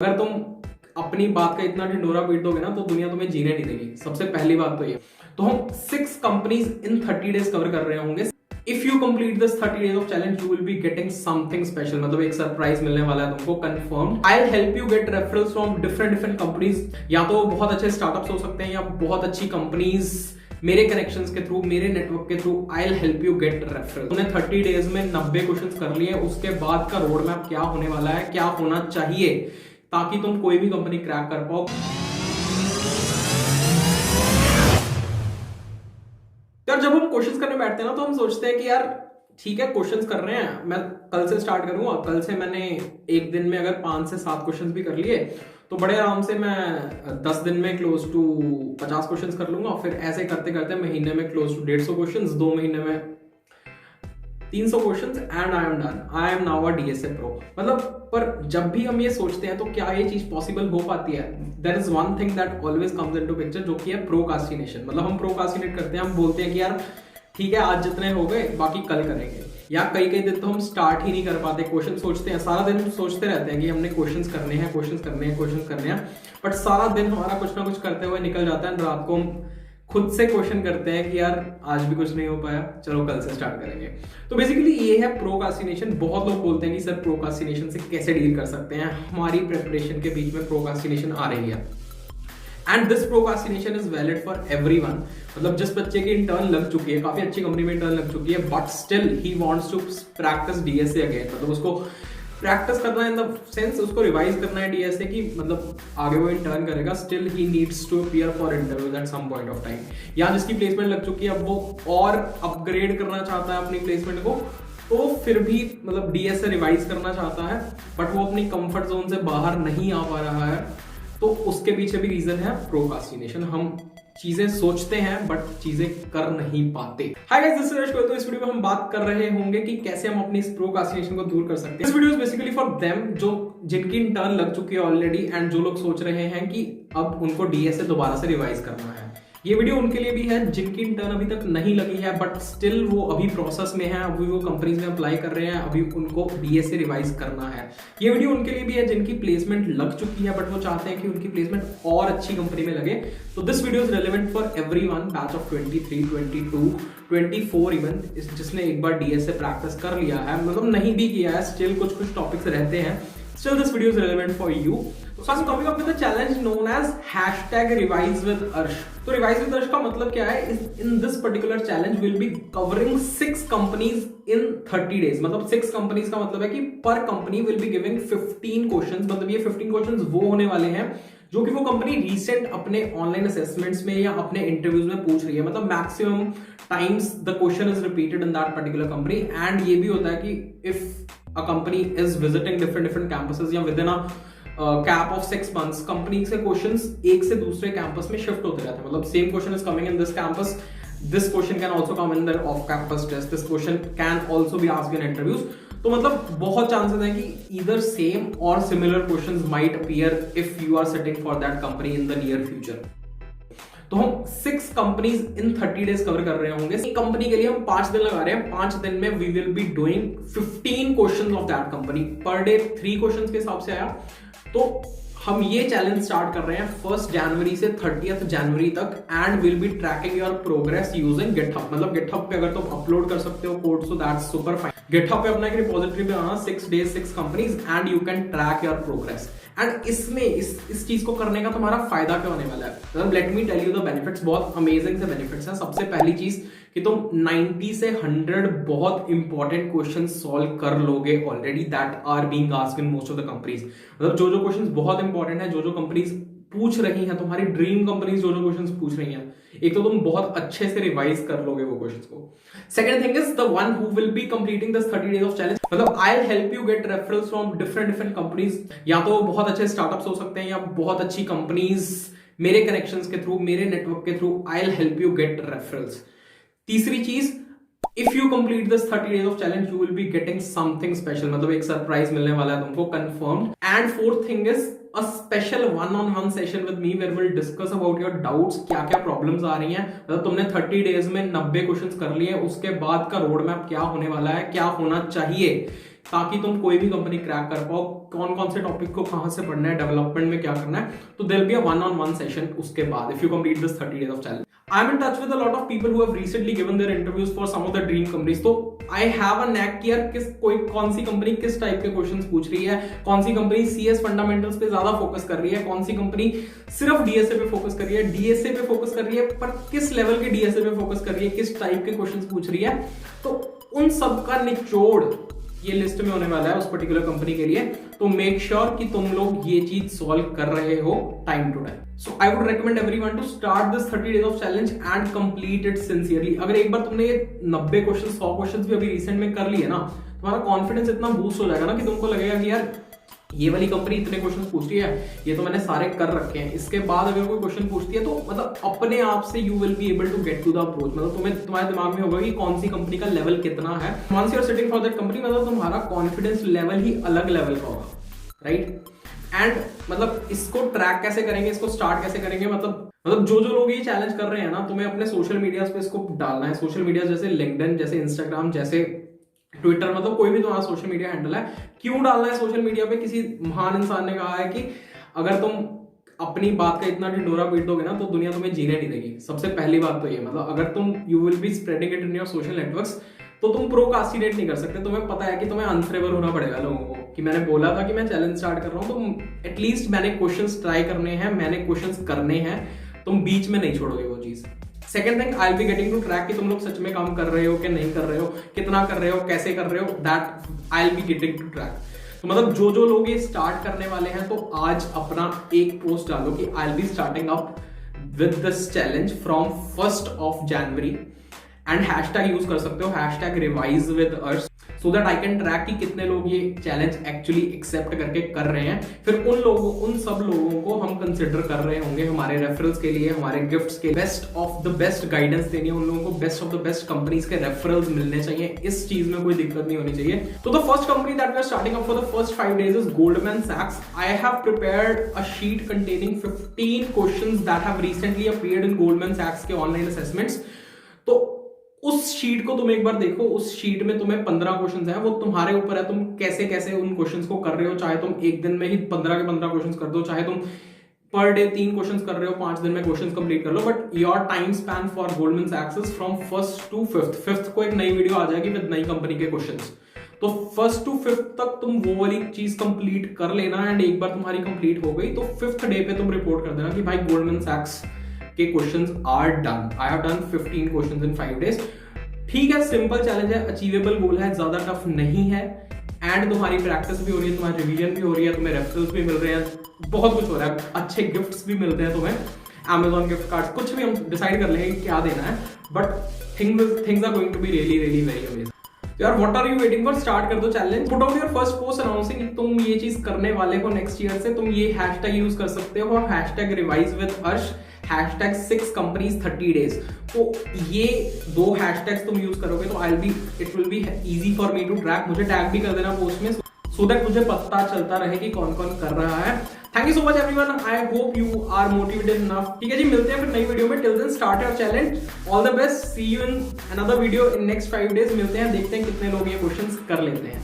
अगर तुम अपनी बात का इतना ढिंडोरा पीट दोगे ना तो दुनिया तुम्हें जीने नहीं देगी। सबसे पहली बात तो ये। तो हम 6 कंपनीज इन 30 डेज कवर कर रहे होंगे। If you complete this 30 days of challenge you will be getting something special, मतलब एक सरप्राइज मिलने वाला है तुमको confirm. I will help you get referrals from different companies. या तो बहुत अच्छे स्टार्टअप्स हो सकते हैं या बहुत अच्छी कंपनीज मेरे कनेक्शंस के थ्रू, मेरे नेटवर्क के through. I will help you gate referral. तूने 30 डेज में 90 क्वेश्चंस कर लिए, उसके बाद का रोड मैप क्या होने वाला है, क्या होना चाहिए ताकि तुम कोई भी कंपनी क्रैक कर पाओ। यार जब हम क्वेश्चंस करने बैठते हैं ना तो हम सोचते हैं कि यार ठीक है क्वेश्चंस कर रहे हैं, मैं कल से स्टार्ट करूंगा। कल से मैंने एक दिन में अगर 5 से 7 क्वेश्चंस भी कर लिए तो बड़े आराम से मैं 10 दिन में क्लोज टू 50 क्वेश्चंस कर लूंगा। फिर ऐसे करते करते महीने में क्लोज टू 150 क्वेश्चंस, 2 महीने में 300 questions and I am done. I am now a DSA pro. मतलब पर जब भी हम ये सोचते हैं तो क्या ये चीज पॉसिबल हो पाती है? There is one thing that always comes into picture, जो कि है प्रोकास्टिनेशन। मतलब हम प्रोकास्टिनेट करते हैं, हम बोलते हैं कि यार ठीक है आज जितने हो गए बाकी कल करेंगे। या कई दिन तो हम स्टार्ट ही नहीं कर पाते। क्वेश्चन सोचते हैं, सारा दिन सोचते रहते हैं कि हमने क्वेश्चंस करने हैं, क्वेश्चंस करने हैं, बट सारा दिन हमारा कुछ ना कुछ करते हुए निकल जाता है। रात को हम खुद से क्वेश्चन करते हैं कि यार आज भी कुछ नहीं हो पाया, चलो कल से स्टार्ट करेंगे। तो बेसिकली ये है प्रोकास्टिनेशन। बहुत लोग बोलते हैं कि सर प्रोकास्टिनेशन से कैसे डील कर सकते हैं, हमारी प्रिपरेशन के बीच में प्रोकास्टिनेशन आ रही है। And this procrastination is valid for everyone. मतलब जिस बच्चे की इंटर्न लग चुकी है, काफी अच्छी कंपनी में इंटर्न लग चुकी है, but still he wants to practice DSA again. मतलब उसको प्रैक्टिस करना है इन द सेंस उसको रिवाइज करना है डीएसए की, मतलब आगे वो इंटर्न करेगा, still he needs to appear for interviews at some point of time. या जिसकी प्लेसमेंट लग चुकी है अब वो और अपग्रेड करना चाहता है अपनी प्लेसमेंट को, तो फिर भी मतलब डीएसए रिवाइज करना चाहता है बट वो अपनी कंफर्ट जोन से बाहर नहीं आ पा रहा है। तो उसके पीछे भी रीजन है प्रोकास्टिनेशन। हम चीजें सोचते हैं बट चीजें कर नहीं पाते। हाय गाइस, दिस इज यश। तो इस वीडियो में हम बात कर रहे होंगे कि कैसे हम अपनी इस प्रोकास्टिनेशन को दूर कर सकते हैं। This video is basically for them जो जिनकी इंटर्न लग चुकी है ऑलरेडी एंड जो लोग सोच रहे हैं कि अब उनको डीएसए दोबारा से रिवाइज करना है। ये वीडियो उनके लिए भी है जिनकी इंटर्न अभी तक नहीं लगी है बट स्टिल वो अभी प्रोसेस में है, अभी वो कंपनीज में अप्लाई कर रहे हैं, अभी उनको डीएसए रिवाइज करना है। ये वीडियो उनके लिए भी है जिनकी प्लेसमेंट लग चुकी है बट वो चाहते हैं कि उनकी प्लेसमेंट और अच्छी कंपनी में लगे। तो this video is relevant for everyone, batch of 23, 22, 24 even, जिसने एक बार डीएसए प्रैक्टिस कर लिया है, मतलब नहीं भी किया है, स्टिल कुछ टॉपिक्स रहते हैं। Still, this video is relevant for you. So, I'm coming up with a challenge known as #ReviseWithArsh. तो Revise with Arsh का मतलब क्या है? In this particular challenge, we'll be covering 6 companies in 30 days. मतलब 6 companies का मतलब है कि per company will be giving 15 questions. मतलब ये 15 questions वो होने वाले हैं जो कि वो कंपनी रिसेंट अपने ऑनलाइन असेसमेंट्स में या अपने इंटरव्यूज में पूछ रही है। मतलब maximum times the question is repeated in that particular company. And ये भी होता है कि if a company is visiting different campuses या within a gap of 6 months company से क्वेश्चंस एक से दूसरे कैंपस में शिफ्ट होते रहते हैं। मतलब same question is coming in this campus, this question can also come in the off campus test, this question can also be asked in interviews. तो मतलब बहुत चांसेस है कि either सेम और similar questions might appear if you are sitting for that company in the near future. तो हम 6 companies in 30 days cover कर रहे होंगे। एक कंपनी के लिए हम 5 दिन लगा रहे हैं। 5 दिन में we will be doing 15 questions of that company. Per day 3 questions के हिसाब से आया। तो हम ये चैलेंज स्टार्ट कर रहे हैं 1 जनवरी से 30 जनवरी तक and will be trekking your progress using GitHub. मतलब गिटहब पे अगर तुम अपलोड कर सकते हो code, so that's super fine. GitHub पे अपना एक repository banana, 6 days 6 companies and you can track your progress. And इसमें इस चीज को करने का तुम्हारा फायदा क्या होने वाला है? मतलब let me tell you the benefits. बहुत अमेजिंग से बेनिफिट्स हैं। सबसे पहली चीज कि तुम 90 से 100 बहुत इंपॉर्टेंट क्वेश्चन सॉल्व कर लोगे already that are being asked in most of the companies. मतलब जो क्वेश्चन बहुत इंपॉर्टेंट है, जो कंपनीज पूछ रही हैं, तुम्हारी ड्रीम कंपनीज जो क्वेश्चंस पूछ रही हैं, एक तो तुम बहुत अच्छे से रिवाइज कर लोगे वो क्वेश्चंस को। Second thing is the one who will be completing this 30 days of challenge. मतलब I will help you get referrals from different companies. या तो बहुत अच्छे स्टार्टअप्स हो सकते हैं या बहुत अच्छी कंपनीज मेरे कनेक्शंस के थ्रू, मेरे नेटवर्क के through. I will help you get referrals. तीसरी चीज, if you complete this 30 days of challenge you will be getting something special, मतलब एक सरप्राइज मिलने वाला है तुमको confirmed. And fourth thing is a special one-on-one session with me where we'll discuss about your doubts, क्या क्या problems आ रही हैं। मतलब तुमने 30 डेज में 90 क्वेश्चंस कर लिए, उसके बाद का रोड मैप क्या होने वाला है, क्या होना चाहिए ताकि तुम कोई भी कंपनी क्रैक कर पाओ, कौन कौन से टॉपिक को कहां से पढ़ना है, डेवलपमेंट में क्या करना है। तो there be a 1-on-1 session उसके बाद if you complete this 30 days of challenge. I am in touch with a lot of people who have recently given their interviews for some of the dream companies. तो I have a knack कि यार कौन सी company किस type के questions पूछ रही है, कौन सी कंपनी CS फंडामेंटल्स पे ज्यादा फोकस कर रही है, कौन सी कंपनी सिर्फ DSA पे फोकस कर रही है, DSA पे फोकस कर रही है, पर किस लेवल के DSA पे फोकस कर रही है, किस टाइप के क्वेश्चंस पूछ रही है। तो उन सब का निचोड़ ये लिस्ट में होने वाला है उस पर्टिकुलर कंपनी के लिए। तो मेक श्योर कि तुम लोग ये चीज सॉल्व कर रहे हो time to time. So I would recommend everyone to start this 30 days of challenge and complete it sincerely. अगर एक बार तुमने ये 90 क्वेश्चन 100 क्वेश्चन भी अभी रिसेंट में कर लिए ना, तुम्हारा कॉन्फिडेंस इतना बूस्ट हो जाएगा ना कि तुमको लगेगा कि यार ये वाली कंपनी इतने क्वेश्चन पूछ रही है, ये तो मैंने सारे कर रखे हैं, इसके बाद अगर कोई क्वेश्चन पूछती है तो मतलब अपने आप से you will be able to get to the approach. मतलब तुम्हारे दिमाग में होगा कि कौन सी कंपनी का लेवल कितना है। Once you are sitting for that company, मतलब तुम्हारा कॉन्फिडेंस लेवल ही अलग लेवल का होगा, राइट। एंड मतलब इसको ट्रैक कैसे करेंगे, इसको स्टार्ट कैसे करेंगे, मतलब जो लोग ये चैलेंज कर रहे हैं ना, तुम्हें अपने सोशल मीडिया पे इसको डालना है। सोशल मीडिया जैसे लिंक्डइन, जैसे इंस्टाग्राम, जैसे ट्विटर, मतलब कोई भी तुम्हारा सोशल मीडिया हैंडल है। क्यों डालना है सोशल मीडिया पे? किसी महान इंसान ने कहा है कि अगर तुम अपनी बात का इतना ढिंढोरा पीट दोगे ना तो दुनिया तुम्हें जीने नहीं देगी। सबसे पहली बात तो ये, मतलब अगर तुम you will B spreading it in your social networks तो तुम प्रोकास्टिनेट नहीं कर सकते। तुम्हें पता है कि तुम्हें आंसरेबल होना पड़ेगा लोगों को कि मैंने बोला था कि मैं चैलेंज स्टार्ट कर रहा हूँ, तो एटलीस्ट मैंने क्वेश्चंस ट्राई करने हैं, मैंने क्वेश्चंस करने हैं। तुम बीच में नहीं छोड़ोगे वो चीज। Second thing, I will be getting to track कि तुम लोग सच में काम कर रहे हो कि नहीं कर रहे हो, कितना कर रहे हो, कैसे कर रहे हो, that I will be getting to track. तो मतलब जो लोग ये स्टार्ट करने वाले हैं तो आज अपना एक पोस्ट डालो कि आई will be starting up with this challenge from 1st of January and hashtag use कर सकते हो, hashtag revise with us, so that I can track कि कितने लोग ये चैलेंज एक्चुअली एक्सेप्ट करके कर रहे हैं। फिर उन सब लोगों को हम कंसिडर कर रहे होंगे हमारे रेफरल्स के लिए, हमारे गिफ्ट्स के, best of the best guidance देनी है उन लोगों को, best of the best companies के रेफरल्स मिलने चाहिए। इस चीज में कोई दिक्कत नहीं होनी चाहिए। तो the first company that we are starting up for the first 5 days is Goldman सैक्स। I have prepared a sheet containing 15 questions that have recently appeared in Goldman सैक्स के ऑनलाइन असेसमेंट्स। तो उस शीट को तुम एक बार देखो। उस शीट में तुम्हें 15 क्वेश्चंस हैं, वो तुम्हारे ऊपर है तुम कैसे कैसे उन क्वेश्चंस को कर रहे हो। चाहे तुम एक दिन में ही 15 के 15 क्वेश्चंस कर दो, चाहे तुम पर डे 3 क्वेश्चंस कर रहे हो, 5 दिन में क्वेश्चंस कंप्लीट कर लो, but your time span for Goldman सैक्स is from 1st to 5th। 5th को एक नई वीडियो आ जाएगी विद नई कंपनी के क्वेश्चंस। तो 1st to 5th तक तुम वो वाली चीज कंप्लीट कर लेना। एंड एक बार तुम्हारी कंप्लीट हो गई तो 5th डे पे तुम रिपोर्ट कर देना कि भाई गोल्डमैन सैक्स के questions are done. I have done 15 questions in 5 days। ठीक है, सिंपल चैलेंज है, अचीवेबल गोल है, ज्यादा टफ नहीं है। एंड तुम्हारी प्रैक्टिस भी हो रही है, तुम्हारी रिवीजन भी हो रही है, तुम्हें रेफरल्स भी मिल रहे हैं, बहुत कुछ हो रहा है, अच्छे गिफ्ट्स भी मिलते हैं तुम्हें, Amazon गिफ्ट कार्ड, कुछ भी हम डिसाइड कर लेंगे क्या देना है। But things are going to be really really very amazing. यार what are you waiting for? Start कर दो challenge. Put out your first post announcing तुम ये चीज करने वाले हो नेक्स्ट ईयर से। तुम ये हैशटैग यूज कर सकते हो, हैशटैग रिवाइज विद अर्श, हैशटैग 6 companies 30 days। तो ये 2 हैशटैग्स तुम यूज करोगे तो it will be easy for me to track. मुझे टैग भी कर देना पोस्ट में सो दैट मुझे पता चलता रहे कि कौन कौन कर रहा है। Thank you so much everyone, I hope you are motivated enough. ठीक है जी, मिलते हैं फिर नई वीडियो में। Till then start your challenge, all the best, see you in another video in next 5 days। मिलते हैं, देखते हैं कितने लोग ये क्वेश्चंस कर लेते हैं।